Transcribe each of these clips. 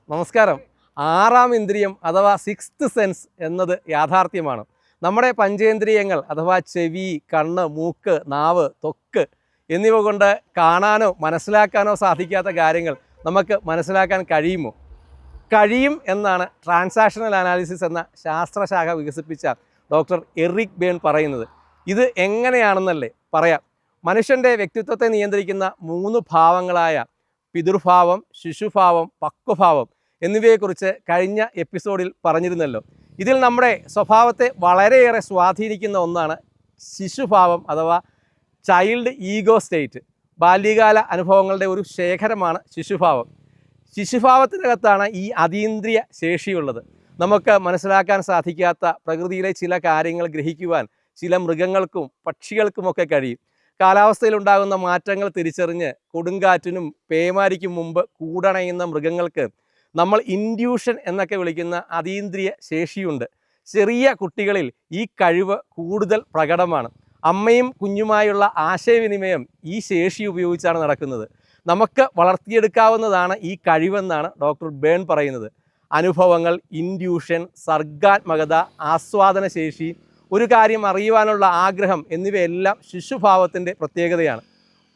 നമസ്കാരം. ആറാം ഇന്ദ്രിയം അഥവാ സിക്സ്ത് സെൻസ് എന്നത് യാഥാർത്ഥ്യമാണ്. നമ്മുടെ പഞ്ചേന്ദ്രിയങ്ങൾ അഥവാ ചെവി, കണ്ണ്, മൂക്ക്, നാവ്, ത്വക്ക് എന്നിവ കൊണ്ട് കാണാനോ മനസ്സിലാക്കാനോ സാധിക്കാത്ത കാര്യങ്ങൾ നമുക്ക് മനസ്സിലാക്കാൻ കഴിയുമോ? കഴിയും എന്നാണ് ട്രാൻസാക്ഷണൽ അനാലിസിസ് എന്ന ശാസ്ത്രശാഖ വികസിപ്പിച്ച ഡോക്ടർ എറിക് ബേൺ പറയുന്നത്. ഇത് എങ്ങനെയാണെന്നല്ലേ പറയാം. മനുഷ്യൻ്റെ വ്യക്തിത്വത്തെ നിയന്ത്രിക്കുന്ന 3 ഭാവങ്ങളായ പിതൃഭാവം, ശിശുഭാവം, പക്വഭാവം എന്നിവയെക്കുറിച്ച് കഴിഞ്ഞ എപ്പിസോഡിൽ പറഞ്ഞിരുന്നല്ലോ. ഇതിൽ നമ്മുടെ സ്വഭാവത്തെ വളരെയേറെ സ്വാധീനിക്കുന്ന ഒന്നാണ് ശിശുഭാവം അഥവാ ചൈൽഡ് ഈഗോ സ്റ്റേറ്റ്. ബാല്യകാല അനുഭവങ്ങളുടെ ഒരു ശേഖരമാണ് ശിശുഭാവം. ശിശുഭാവത്തിനകത്താണ് ഈ അതീന്ദ്രിയ ശേഷിയുള്ളത്. നമുക്ക് മനസ്സിലാക്കാൻ സാധിക്കാത്ത പ്രകൃതിയിലെ ചില കാര്യങ്ങൾ ഗ്രഹിക്കുവാൻ ചില മൃഗങ്ങൾക്കും പക്ഷികൾക്കുമൊക്കെ കഴിയും. കാലാവസ്ഥയിലുണ്ടാകുന്ന മാറ്റങ്ങൾ തിരിച്ചറിഞ്ഞ് കൊടുങ്കാറ്റിനും പേമാരിക്കും മുമ്പ് കൂടണയുന്ന മൃഗങ്ങൾക്ക് നമ്മൾ ഇൻഡ്യൂഷൻ എന്നൊക്കെ വിളിക്കുന്ന അതീന്ദ്രിയ ശേഷിയുണ്ട്. ചെറിയ കുട്ടികളിൽ ഈ കഴിവ് കൂടുതൽ പ്രകടമാണ്. അമ്മയും കുഞ്ഞുമായുള്ള ആശയവിനിമയം ഈ ശേഷി ഉപയോഗിച്ചാണ് നടക്കുന്നത്. നമുക്ക് വളർത്തിയെടുക്കാവുന്നതാണ് ഈ കഴിവെന്നാണ് ഡോക്ടർ ബേൺ പറയുന്നത്. അനുഭവങ്ങൾ, ഇൻഡ്യൂഷൻ, സർഗാത്മകത, ആസ്വാദനശേഷി, ഒരു കാര്യം അറിയുവാനുള്ള ആഗ്രഹം എന്നിവയെല്ലാം ശിശുഭാവത്തിൻ്റെ പ്രത്യേകതയാണ്.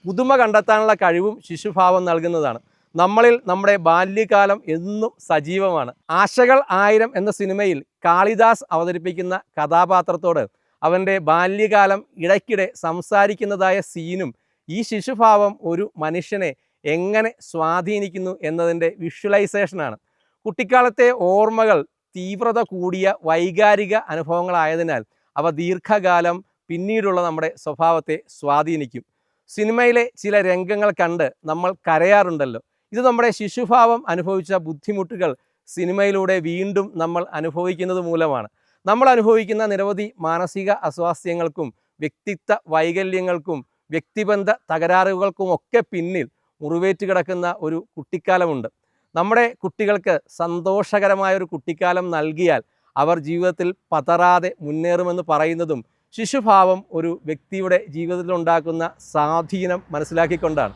പുതുമ കണ്ടെത്താനുള്ള കഴിവും ശിശുഭാവം നൽകുന്നതാണ്. നമ്മളിൽ നമ്മുടെ ബാല്യകാലം എന്നും സജീവമാണ്. ആശകൾ 1000 എന്ന സിനിമയിൽ കാളിദാസ് അവതരിപ്പിക്കുന്ന കഥാപാത്രത്തോട് അവൻ്റെ ബാല്യകാലം ഇടയ്ക്കിടെ സംസാരിക്കുന്നതായ സീനും ഈ ശിശുഭാവം ഒരു മനുഷ്യനെ എങ്ങനെ സ്വാധീനിക്കുന്നു എന്നതിൻ്റെ വിഷ്വലൈസേഷനാണ്. കുട്ടിക്കാലത്തെ ഓർമ്മകൾ തീവ്രത കൂടിയ വൈകാരിക അനുഭവങ്ങളായതിനാൽ അവ ദീർഘകാലം പിന്നീടുള്ള നമ്മുടെ സ്വഭാവത്തെ സ്വാധീനിക്കും. സിനിമയിലെ ചില രംഗങ്ങൾ കണ്ട് നമ്മൾ കരയാറുണ്ടല്ലോ. ഇത് നമ്മുടെ ശിശുഭാവം അനുഭവിച്ച ബുദ്ധിമുട്ടുകൾ സിനിമയിലൂടെ വീണ്ടും നമ്മൾ അനുഭവിക്കുന്നത് മൂലമാണ്. നമ്മൾ അനുഭവിക്കുന്ന നിരവധി മാനസിക അസ്വാസ്ഥ്യങ്ങൾക്കും വ്യക്തിത്വ വൈകല്യങ്ങൾക്കും വ്യക്തിബന്ധ തകരാറുകൾക്കുമൊക്കെ പിന്നിൽ മുറിവേറ്റ് കിടക്കുന്ന ഒരു കുട്ടിക്കാലമുണ്ട്. നമ്മുടെ കുട്ടികൾക്ക് സന്തോഷകരമായൊരു കുട്ടിക്കാലം നൽകിയാൽ അവർ ജീവിതത്തിൽ പതറാതെ മുന്നേറുമെന്ന് പറയുന്നതും ശിശുഭാവം ഒരു വ്യക്തിയുടെ ജീവിതത്തിലുണ്ടാക്കുന്ന സ്വാധീനം മനസ്സിലാക്കിക്കൊണ്ടാണ്.